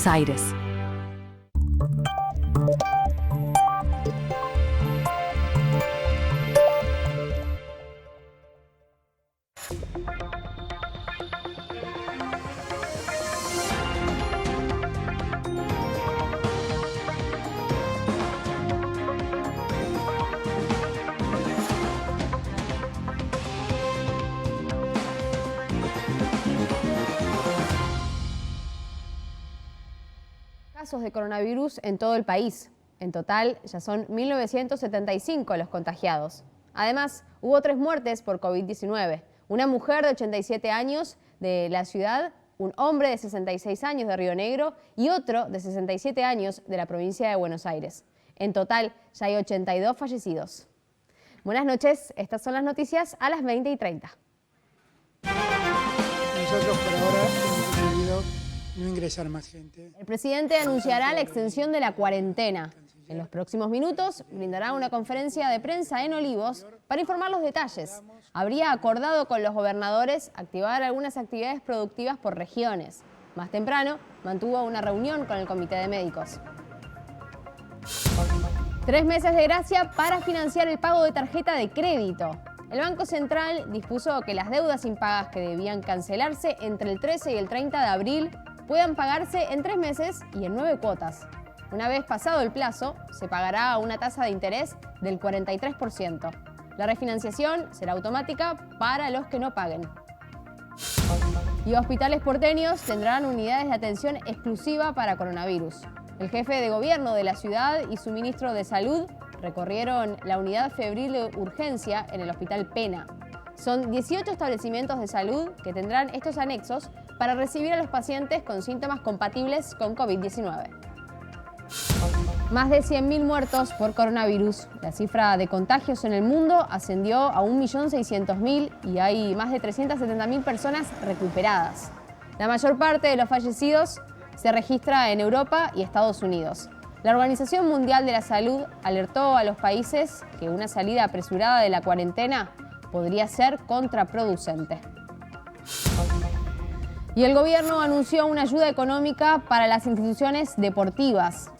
Buenos Aires. Casos de coronavirus en todo el país. En total, ya son 1.975 los contagiados. Además, hubo 3 muertes por COVID-19. Una mujer de 87 años de la ciudad, un hombre de 66 años de Río Negro y otro de 67 años de la provincia de Buenos Aires. En total, ya hay 82 fallecidos. Buenas noches, estas son las noticias a las 20:30. Nosotros por ahora hemos decidido no ingresar más gente. El presidente anunciará la extensión de la cuarentena. En los próximos minutos brindará una conferencia de prensa en Olivos para informar los detalles. Habría acordado con los gobernadores activar algunas actividades productivas por regiones. Más temprano mantuvo una reunión con el comité de médicos. 3 meses de gracia para financiar el pago de tarjeta de crédito. El Banco Central dispuso que las deudas impagas que debían cancelarse entre el 13 y el 30 de abril puedan pagarse en 3 meses y en 9 cuotas. Una vez pasado el plazo, se pagará una tasa de interés del 43%. La refinanciación será automática para los que no paguen. Y hospitales porteños tendrán unidades de atención exclusiva para coronavirus. El jefe de gobierno de la ciudad y su ministro de Salud recorrieron la unidad febril de urgencia en el Hospital Pena. Son 18 establecimientos de salud que tendrán estos anexos para recibir a los pacientes con síntomas compatibles con COVID-19. Más de 100.000 muertos por coronavirus. La cifra de contagios en el mundo ascendió a 1.600.000 y hay más de 370.000 personas recuperadas. La mayor parte de los fallecidos se registra en Europa y Estados Unidos. La Organización Mundial de la Salud alertó a los países que una salida apresurada de la cuarentena podría ser contraproducente. Y el gobierno anunció una ayuda económica para las instituciones deportivas.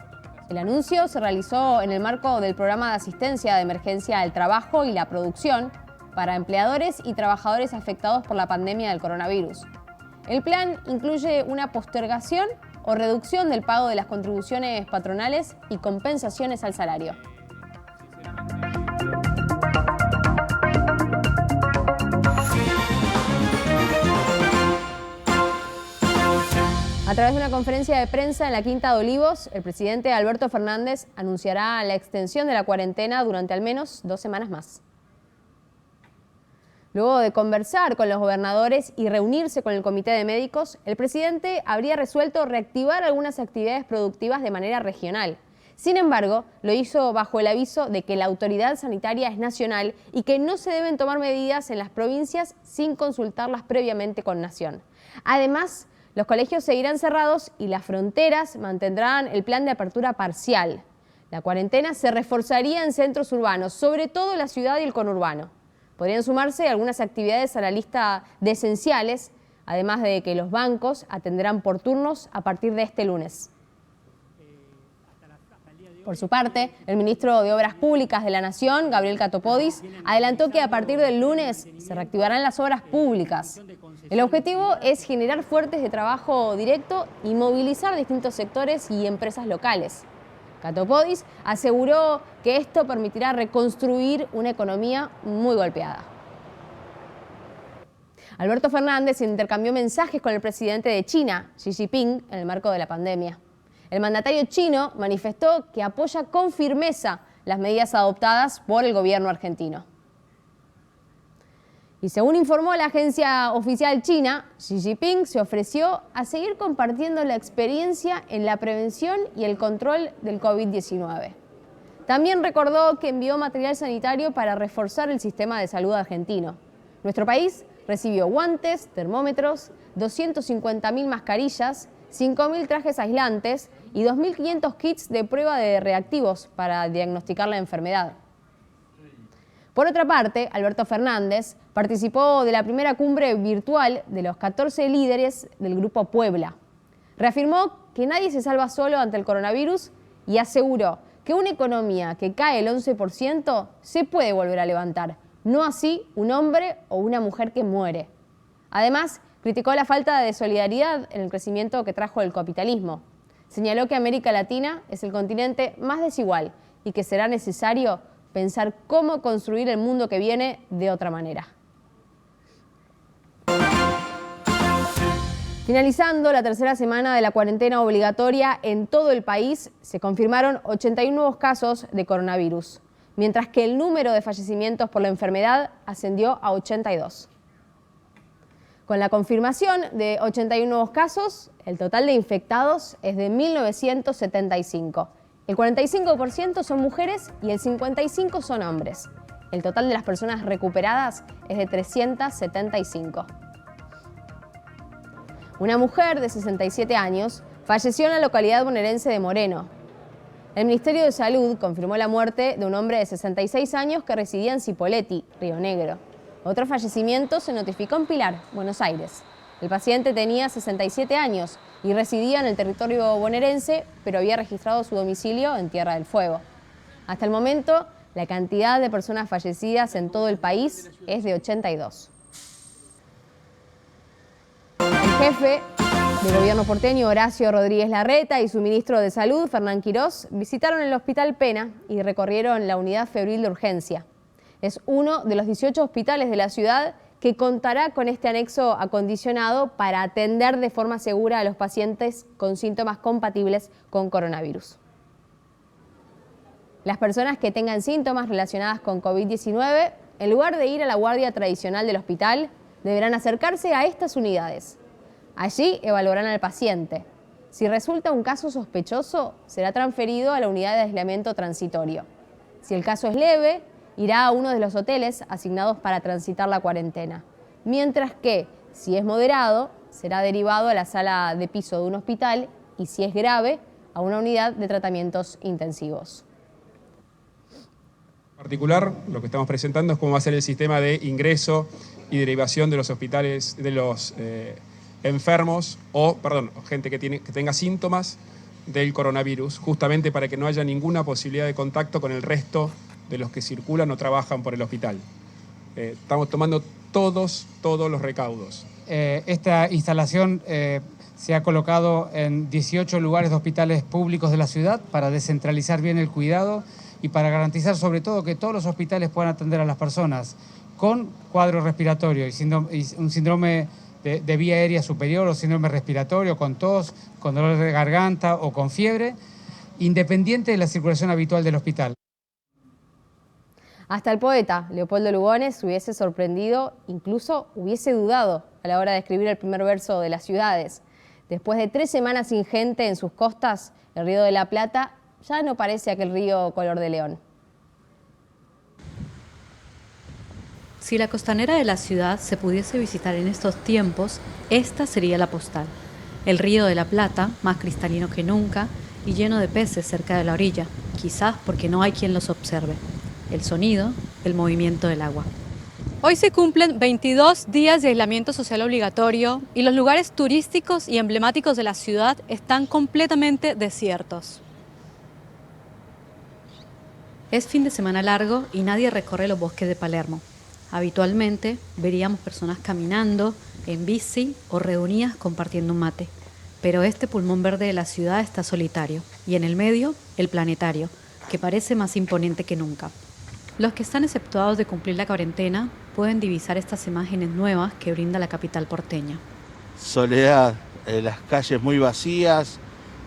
El anuncio se realizó en el marco del programa de asistencia de emergencia al trabajo y la producción para empleadores y trabajadores afectados por la pandemia del coronavirus. El plan incluye una postergación o reducción del pago de las contribuciones patronales y compensaciones al salario. A través de una conferencia de prensa en la Quinta de Olivos, el presidente Alberto Fernández anunciará la extensión de la cuarentena durante al menos 2 semanas más. Luego de conversar con los gobernadores y reunirse con el comité de médicos, el presidente habría resuelto reactivar algunas actividades productivas de manera regional. Sin embargo, lo hizo bajo el aviso de que la autoridad sanitaria es nacional y que no se deben tomar medidas en las provincias sin consultarlas previamente con Nación. Además, los colegios seguirán cerrados y las fronteras mantendrán el plan de apertura parcial. La cuarentena se reforzaría en centros urbanos, sobre todo en la ciudad y el conurbano. Podrían sumarse algunas actividades a la lista de esenciales, además de que los bancos atenderán por turnos a partir de este lunes. Por su parte, el ministro de Obras Públicas de la Nación, Gabriel Catopodis, adelantó que a partir del lunes se reactivarán las obras públicas. El objetivo es generar fuentes de trabajo directo y movilizar distintos sectores y empresas locales. Catopodis aseguró que esto permitirá reconstruir una economía muy golpeada. Alberto Fernández intercambió mensajes con el presidente de China, Xi Jinping, en el marco de la pandemia. El mandatario chino manifestó que apoya con firmeza las medidas adoptadas por el gobierno argentino. Y según informó la agencia oficial china, Xi Jinping se ofreció a seguir compartiendo la experiencia en la prevención y el control del COVID-19. También recordó que envió material sanitario para reforzar el sistema de salud argentino. Nuestro país recibió guantes, termómetros, 250.000 mascarillas, 5.000 trajes aislantes y 2.500 kits de prueba de reactivos para diagnosticar la enfermedad. Por otra parte, Alberto Fernández participó de la primera cumbre virtual de los 14 líderes del Grupo Puebla. Reafirmó que nadie se salva solo ante el coronavirus y aseguró que una economía que cae el 11% se puede volver a levantar, no así un hombre o una mujer que muere. Además, criticó la falta de solidaridad en el crecimiento que trajo el capitalismo. Señaló que América Latina es el continente más desigual y que será necesario pensar cómo construir el mundo que viene de otra manera. Finalizando la tercera semana de la cuarentena obligatoria en todo el país, se confirmaron 81 nuevos casos de coronavirus, mientras que el número de fallecimientos por la enfermedad ascendió a 82. Con la confirmación de 81 nuevos casos, el total de infectados es de 1.975. El 45% son mujeres y el 55% son hombres. El total de las personas recuperadas es de 375. Una mujer de 67 años falleció en la localidad bonaerense de Moreno. El Ministerio de Salud confirmó la muerte de un hombre de 66 años que residía en Cipolletti, Río Negro. Otro fallecimiento se notificó en Pilar, Buenos Aires. El paciente tenía 67 años y residía en el territorio bonaerense, pero había registrado su domicilio en Tierra del Fuego. Hasta el momento, la cantidad de personas fallecidas en todo el país es de 82. El jefe del gobierno porteño, Horacio Rodríguez Larreta, y su ministro de Salud, Fernán Quirós, visitaron el Hospital Pena y recorrieron la unidad febril de urgencia. Es uno de los 18 hospitales de la ciudad que contará con este anexo acondicionado para atender de forma segura a los pacientes con síntomas compatibles con coronavirus. Las personas que tengan síntomas relacionadas con COVID-19, en lugar de ir a la guardia tradicional del hospital, deberán acercarse a estas unidades. Allí evaluarán al paciente. Si resulta un caso sospechoso, será transferido a la unidad de aislamiento transitorio. Si el caso es leve, irá a uno de los hoteles asignados para transitar la cuarentena. Mientras que, si es moderado, será derivado a la sala de piso de un hospital y, si es grave, a una unidad de tratamientos intensivos. En particular, lo que estamos presentando es cómo va a ser el sistema de ingreso y derivación de los hospitales, de los enfermos gente que tenga síntomas del coronavirus, justamente para que no haya ninguna posibilidad de contacto con el resto de los que circulan o trabajan por el hospital. Estamos tomando todos los recaudos. Esta instalación se ha colocado en 18 lugares de hospitales públicos de la ciudad para descentralizar bien el cuidado y para garantizar sobre todo que todos los hospitales puedan atender a las personas con cuadro respiratorio y un síndrome de vía aérea superior o síndrome respiratorio, con tos, con dolor de garganta o con fiebre, independiente de la circulación habitual del hospital. Hasta el poeta Leopoldo Lugones hubiese sorprendido, incluso hubiese dudado a la hora de escribir el primer verso de Las ciudades. Después de 3 semanas sin gente en sus costas, el Río de la Plata ya no parece aquel río color de león. Si la costanera de la ciudad se pudiese visitar en estos tiempos, esta sería la postal. El Río de la Plata, más cristalino que nunca y lleno de peces cerca de la orilla, quizás porque no hay quien los observe. El sonido, el movimiento del agua. Hoy se cumplen 22 días de aislamiento social obligatorio y los lugares turísticos y emblemáticos de la ciudad están completamente desiertos. Es fin de semana largo y nadie recorre los bosques de Palermo. Habitualmente veríamos personas caminando, en bici o reunidas compartiendo un mate. Pero este pulmón verde de la ciudad está solitario y en el medio, el planetario, que parece más imponente que nunca. Los que están exceptuados de cumplir la cuarentena pueden divisar estas imágenes nuevas que brinda la capital porteña. Soledad, las calles muy vacías,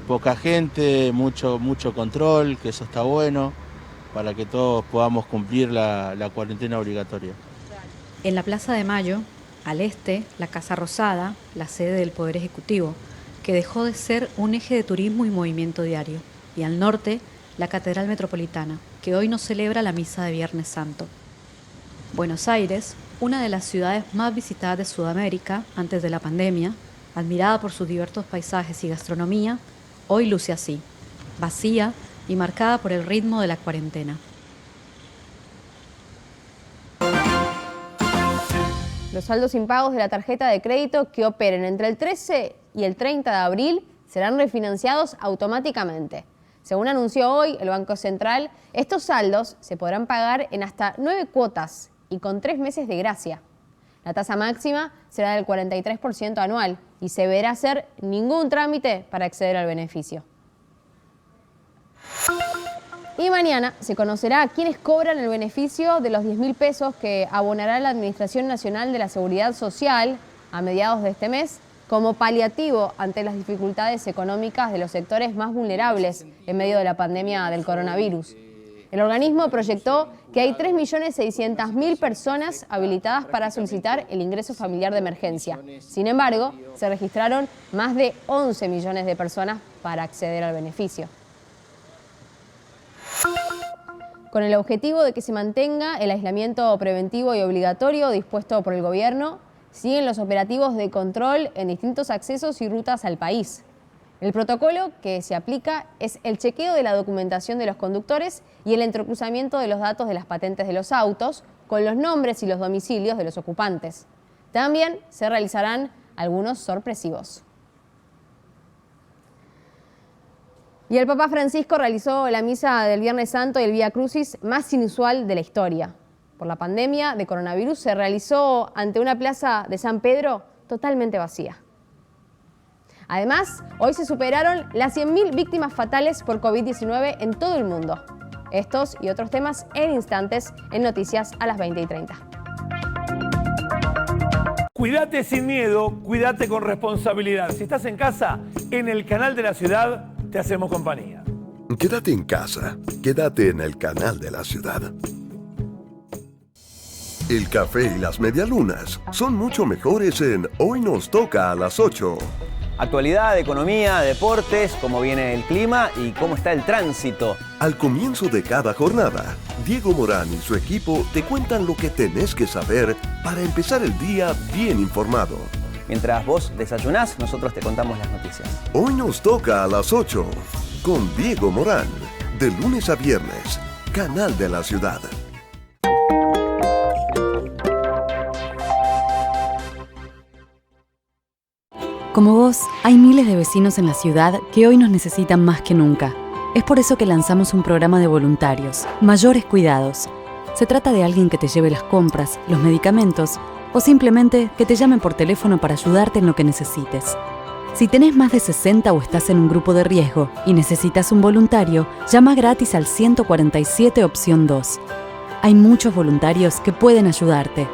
poca gente, mucho control, que eso está bueno, para que todos podamos cumplir la cuarentena obligatoria. En la Plaza de Mayo, al este, la Casa Rosada, la sede del Poder Ejecutivo, que dejó de ser un eje de turismo y movimiento diario, y al norte, la Catedral Metropolitana, que hoy no celebra la misa de Viernes Santo. Buenos Aires, una de las ciudades más visitadas de Sudamérica antes de la pandemia, admirada por sus diversos paisajes y gastronomía, hoy luce así, vacía y marcada por el ritmo de la cuarentena. Los saldos impagos de la tarjeta de crédito que operen entre el 13 y el 30 de abril serán refinanciados automáticamente. Según anunció hoy el Banco Central, estos saldos se podrán pagar en hasta 9 cuotas y con 3 meses de gracia. La tasa máxima será del 43% anual y se deberá hacer ningún trámite para acceder al beneficio. Y mañana se conocerá quiénes cobran el beneficio de los 10.000 pesos que abonará la Administración Nacional de la Seguridad Social a mediados de este mes como paliativo ante las dificultades económicas de los sectores más vulnerables en medio de la pandemia del coronavirus. El organismo proyectó que hay 3.600.000 personas habilitadas para solicitar el ingreso familiar de emergencia. Sin embargo, se registraron más de 11 millones de personas para acceder al beneficio. Con el objetivo de que se mantenga el aislamiento preventivo y obligatorio dispuesto por el gobierno, siguen los operativos de control en distintos accesos y rutas al país. El protocolo que se aplica es el chequeo de la documentación de los conductores y el entrecruzamiento de los datos de las patentes de los autos con los nombres y los domicilios de los ocupantes. También se realizarán algunos sorpresivos. Y el Papa Francisco realizó la misa del Viernes Santo y el Vía Crucis más inusual de la historia. Por la pandemia de coronavirus se realizó ante una plaza de San Pedro totalmente vacía. Además, hoy se superaron las 100.000 víctimas fatales por COVID-19 en todo el mundo. Estos y otros temas en instantes en Noticias a las 20:30. Cuídate sin miedo, cuídate con responsabilidad. Si estás en casa, en el canal de la ciudad, te hacemos compañía. Quédate en casa, quédate en el canal de la ciudad. El café y las medialunas son mucho mejores en Hoy Nos Toca a las 8. Actualidad, economía, deportes, cómo viene el clima y cómo está el tránsito. Al comienzo de cada jornada, Diego Morán y su equipo te cuentan lo que tenés que saber para empezar el día bien informado. Mientras vos desayunás, nosotros te contamos las noticias. Hoy Nos Toca a las 8, con Diego Morán, de lunes a viernes, Canal de la Ciudad. Como vos, hay miles de vecinos en la ciudad que hoy nos necesitan más que nunca. Es por eso que lanzamos un programa de voluntarios, Mayores Cuidados. Se trata de alguien que te lleve las compras, los medicamentos o simplemente que te llame por teléfono para ayudarte en lo que necesites. Si tenés más de 60 o estás en un grupo de riesgo y necesitas un voluntario, llama gratis al 147 opción 2. Hay muchos voluntarios que pueden ayudarte.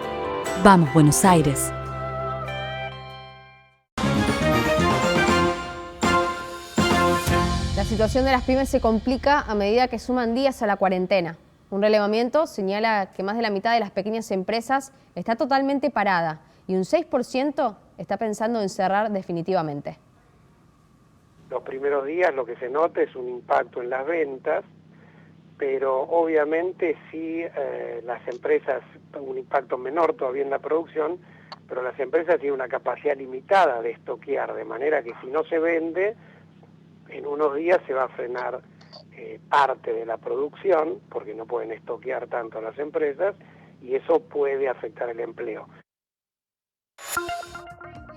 Vamos, Buenos Aires. La situación de las pymes se complica a medida que suman días a la cuarentena. Un relevamiento señala que más de la mitad de las pequeñas empresas está totalmente parada y un 6% está pensando en cerrar definitivamente. Los primeros días lo que se nota es un impacto en las ventas, pero obviamente sí las empresas, un impacto menor todavía en la producción, pero las empresas tienen una capacidad limitada de estoquear, de manera que si no se vende, en unos días se va a frenar parte de la producción, porque no pueden estoquear tanto las empresas, y eso puede afectar el empleo.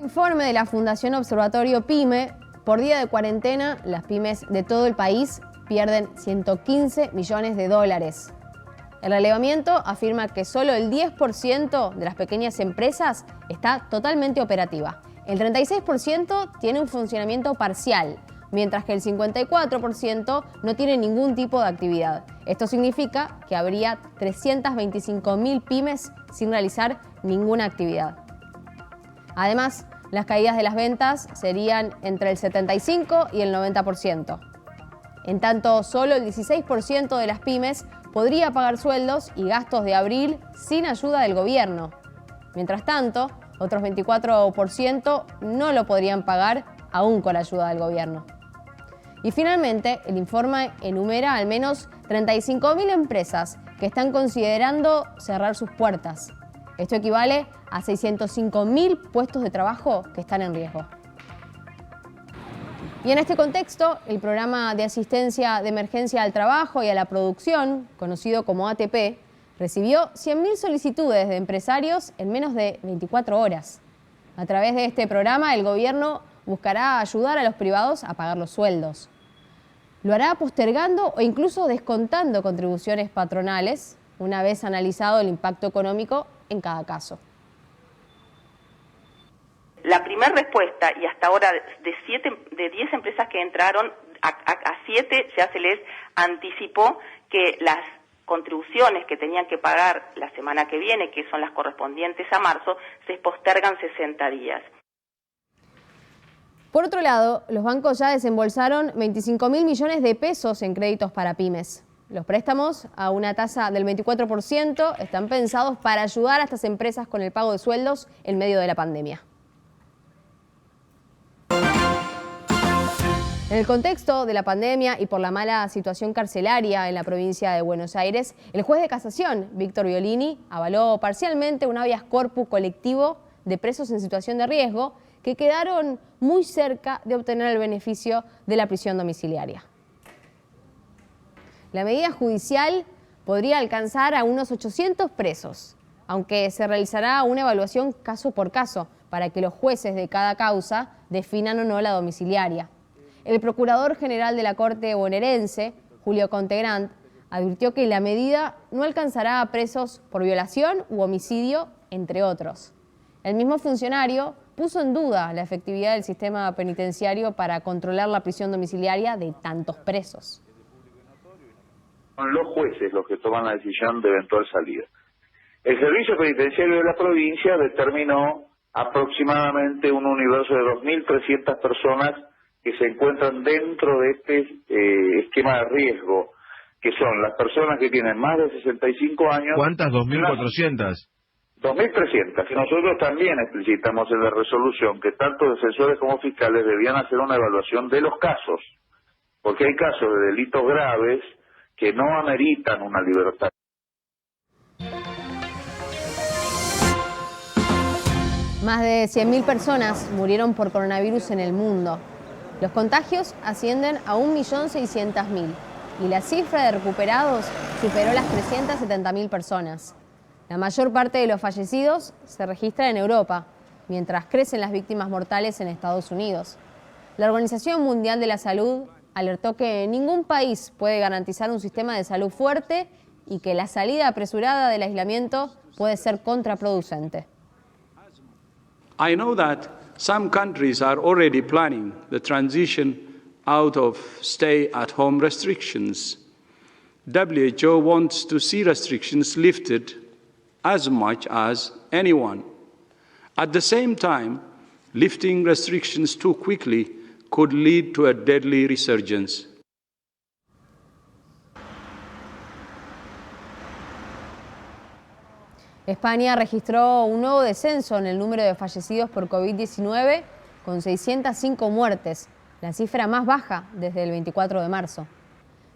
Informe de la Fundación Observatorio PYME, por día de cuarentena, las pymes de todo el país pierden 115 millones de dólares. El relevamiento afirma que solo el 10% de las pequeñas empresas está totalmente operativa. El 36% tiene un funcionamiento parcial, mientras que el 54% no tiene ningún tipo de actividad. Esto significa que habría 325.000 pymes sin realizar ninguna actividad. Además, las caídas de las ventas serían entre el 75 y el 90%. En tanto, solo el 16% de las pymes podría pagar sueldos y gastos de abril sin ayuda del gobierno. Mientras tanto, otros 24% no lo podrían pagar aún con la ayuda del gobierno. Y finalmente, el informe enumera al menos 35.000 empresas que están considerando cerrar sus puertas. Esto equivale a 605.000 puestos de trabajo que están en riesgo. Y en este contexto, el programa de asistencia de emergencia al trabajo y a la producción, conocido como ATP, recibió 100.000 solicitudes de empresarios en menos de 24 horas. A través de este programa, el gobierno buscará ayudar a los privados a pagar los sueldos. Lo hará postergando o incluso descontando contribuciones patronales, una vez analizado el impacto económico en cada caso. La primera respuesta, y hasta ahora de 10 empresas que entraron, a 7 ya se les anticipó que las contribuciones que tenían que pagar la semana que viene, que son las correspondientes a marzo, se postergan 60 días. Por otro lado, los bancos ya desembolsaron 25.000 millones de pesos en créditos para pymes. Los préstamos a una tasa del 24% están pensados para ayudar a estas empresas con el pago de sueldos en medio de la pandemia. En el contexto de la pandemia y por la mala situación carcelaria en la provincia de Buenos Aires, el juez de casación, Víctor Violini, avaló parcialmente un habeas corpus colectivo de presos en situación de riesgo que quedaron muy cerca de obtener el beneficio de la prisión domiciliaria. La medida judicial podría alcanzar a unos 800 presos, aunque se realizará una evaluación caso por caso para que los jueces de cada causa definan o no la domiciliaria. El Procurador General de la Corte bonaerense, Julio Contegrant, advirtió que la medida no alcanzará a presos por violación u homicidio, entre otros. El mismo funcionario puso en duda la efectividad del sistema penitenciario para controlar la prisión domiciliaria de tantos presos. Son los jueces los que toman la decisión de eventual salida. El Servicio Penitenciario de la provincia determinó aproximadamente un universo de 2.300 personas que se encuentran dentro de este esquema de riesgo, que son las personas que tienen más de 65 años. ¿Cuántas? 2.400. 2.300. Nosotros también explicitamos en la resolución que tanto defensores como fiscales debían hacer una evaluación de los casos, porque hay casos de delitos graves que no ameritan una libertad. Más de 100.000 personas murieron por coronavirus en el mundo. Los contagios ascienden a 1.600.000 y la cifra de recuperados superó las 370.000 personas. La mayor parte de los fallecidos se registra en Europa, mientras crecen las víctimas mortales en Estados Unidos. La Organización Mundial de la Salud alertó que ningún país puede garantizar un sistema de salud fuerte y que la salida apresurada del aislamiento puede ser contraproducente. I know that some countries are already planning the transition out of stay-at-home restrictions. WHO wants to see restrictions lifted as much as anyone. At the same time, lifting restrictions too quickly could lead to a deadly resurgence. España registró un nuevo descenso en el número de fallecidos por COVID-19 con 605 muertes, la cifra más baja desde el 24 de marzo.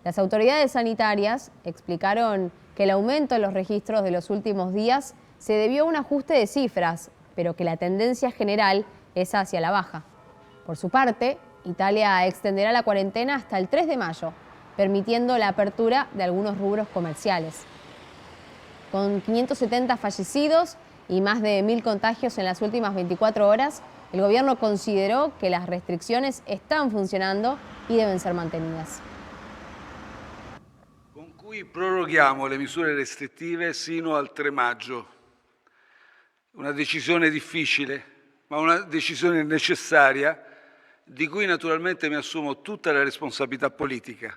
Las autoridades sanitarias explicaron que el aumento en los registros de los últimos días se debió a un ajuste de cifras, pero que la tendencia general es hacia la baja. Por su parte, Italia extenderá la cuarentena hasta el 3 de mayo, permitiendo la apertura de algunos rubros comerciales. Con 570 fallecidos y más de 1.000 contagios en las últimas 24 horas, el gobierno consideró que las restricciones están funcionando y deben ser mantenidas. Con cui proroghiamo le misure restrittive sino al 3 maggio. Una decisione difficile, ma una decisione necessaria, di cui naturalmente mi assumo tutta la responsabilità politica.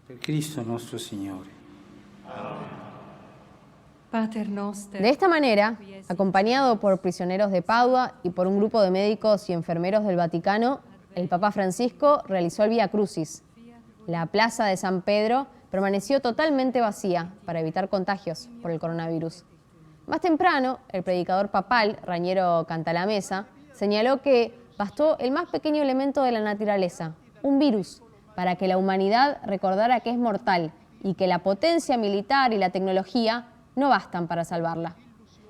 Per Cristo nostro Signore. De esta manera, acompañado por prisioneros de Padua y por un grupo de médicos y enfermeros del Vaticano, el Papa Francisco realizó el Vía Crucis. La plaza de San Pedro permaneció totalmente vacía para evitar contagios por el coronavirus. Más temprano, el predicador papal, Raniero Cantalamessa, señaló que bastó el más pequeño elemento de la naturaleza, un virus, para que la humanidad recordara que es mortal y que la potencia militar y la tecnología no bastan para salvarla.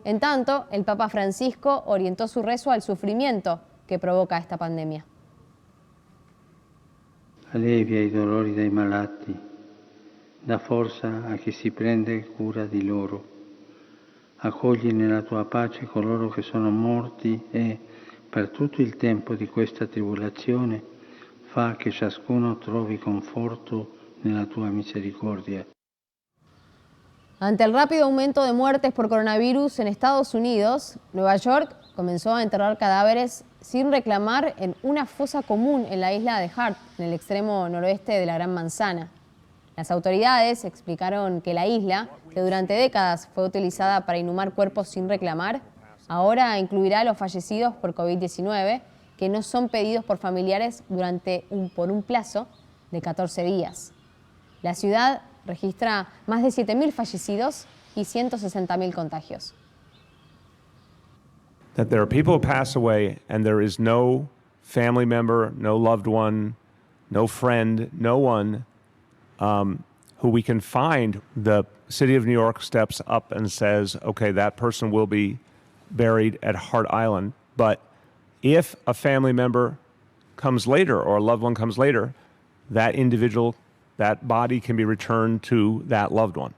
En tanto, el Papa Francisco orientó su rezo al sufrimiento que provoca esta pandemia. Allevia i dolori dei malati, dà forza a chi si prende cura di loro. Accogli nella tua pace coloro che sono morti e, per tutto il tempo di questa tribolazione, fa che ciascuno trovi conforto nella tua misericordia. Ante el rápido aumento de muertes por coronavirus en Estados Unidos, Nueva York comenzó a enterrar cadáveres sin reclamar en una fosa común en la isla de Hart, en el extremo noroeste de la Gran Manzana. Las autoridades explicaron que la isla, que durante décadas fue utilizada para inhumar cuerpos sin reclamar, ahora incluirá a los fallecidos por COVID-19 que no son pedidos por familiares por un plazo de 14 días. La ciudad registra más de 7.000 fallecidos y 160.000 contagios. That there are people who pass away and there is no family member, no loved one, no friend, no one who we can find. The city of New York steps up and says, okay, that person will be buried at Hart Island. But if a family member comes later or a loved one comes later, that individual, that body can be returned to that loved one.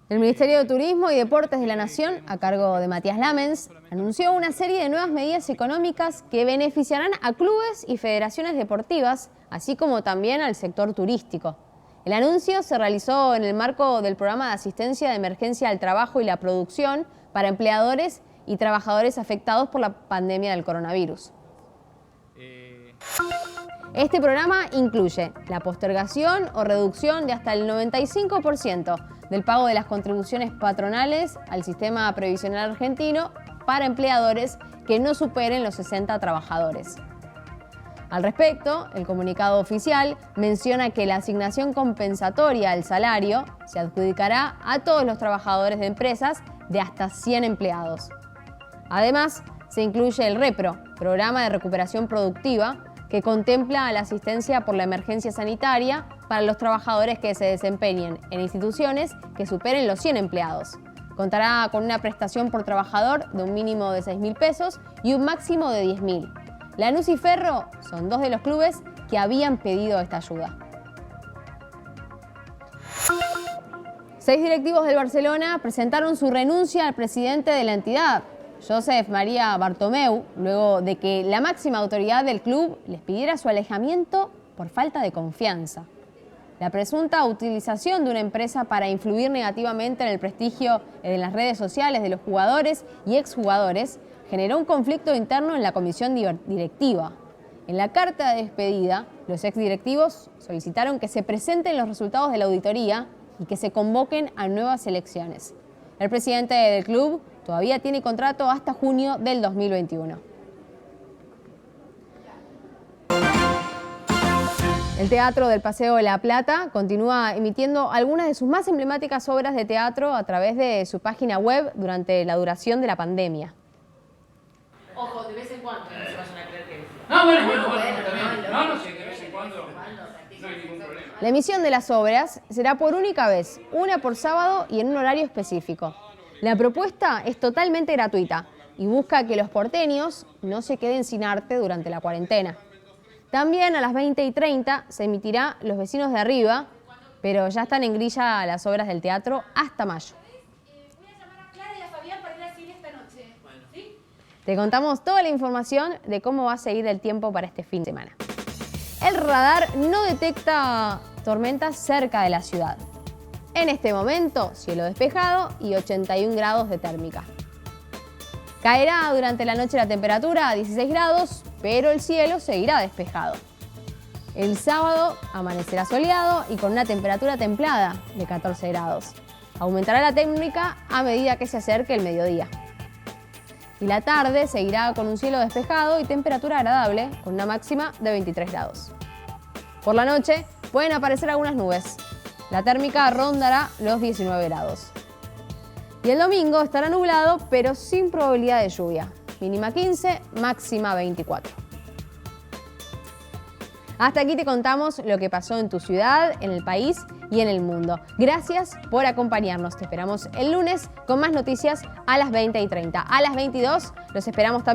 El Ministerio de Turismo y Deportes de la Nación, a cargo de Matías Lamens, anunció una serie de nuevas medidas económicas que beneficiarán a clubes y federaciones deportivas, así como también al sector turístico. El anuncio se realizó en el marco del programa de asistencia de emergencia al trabajo y la producción para empleadores y trabajadores afectados por la pandemia del coronavirus. Este programa incluye la postergación o reducción de hasta el 95% del pago de las contribuciones patronales al sistema previsional argentino para empleadores que no superen los 60 trabajadores. Al respecto, el comunicado oficial menciona que la asignación compensatoria al salario se adjudicará a todos los trabajadores de empresas de hasta 100 empleados. Además, se incluye el REPRO, Programa de Recuperación Productiva, que contempla la asistencia por la emergencia sanitaria para los trabajadores que se desempeñen en instituciones que superen los 100 empleados. Contará con una prestación por trabajador de un mínimo de 6.000 pesos y un máximo de 10.000. Lanús y Ferro son dos de los clubes que habían pedido esta ayuda. 6 directivos del Barcelona presentaron su renuncia al presidente de la entidad, Josep Maria Bartomeu, luego de que la máxima autoridad del club les pidiera su alejamiento por falta de confianza. La presunta utilización de una empresa para influir negativamente en el prestigio en las redes sociales de los jugadores y exjugadores generó un conflicto interno en la comisión directiva. En la carta de despedida, los exdirectivos solicitaron que se presenten los resultados de la auditoría y que se convoquen a nuevas elecciones. El presidente del club todavía tiene contrato hasta junio del 2021. El Teatro del Paseo de la Plata continúa emitiendo algunas de sus más emblemáticas obras de teatro a través de su página web durante la duración de la pandemia. Ojo, de vez en cuando no se vayan a creer que... No sé, de vez en cuando no hay ningún problema. La emisión de las obras será por única vez, una por sábado y en un horario específico. La propuesta es totalmente gratuita y busca que los porteños no se queden sin arte durante la cuarentena. También a las 20:30 se emitirá Los vecinos de arriba, pero ya están en grilla las obras del teatro hasta mayo. Voy a llamar a Clara y a Fabián para ir al cine esta noche. ¿Sí? Te contamos toda la información de cómo va a seguir el tiempo para este fin de semana. El radar no detecta tormentas cerca de la ciudad. En este momento, cielo despejado y 81 grados de térmica. Caerá durante la noche la temperatura a 16 grados, pero el cielo seguirá despejado. El sábado amanecerá soleado y con una temperatura templada de 14 grados. Aumentará la térmica a medida que se acerque el mediodía. Y la tarde seguirá con un cielo despejado y temperatura agradable, con una máxima de 23 grados. Por la noche pueden aparecer algunas nubes. La térmica rondará los 19 grados. Y el domingo estará nublado, pero sin probabilidad de lluvia. Mínima 15, máxima 24. Hasta aquí te contamos lo que pasó en tu ciudad, en el país y en el mundo. Gracias por acompañarnos. Te esperamos el lunes con más noticias a las 20:30. A las 22 los esperamos también.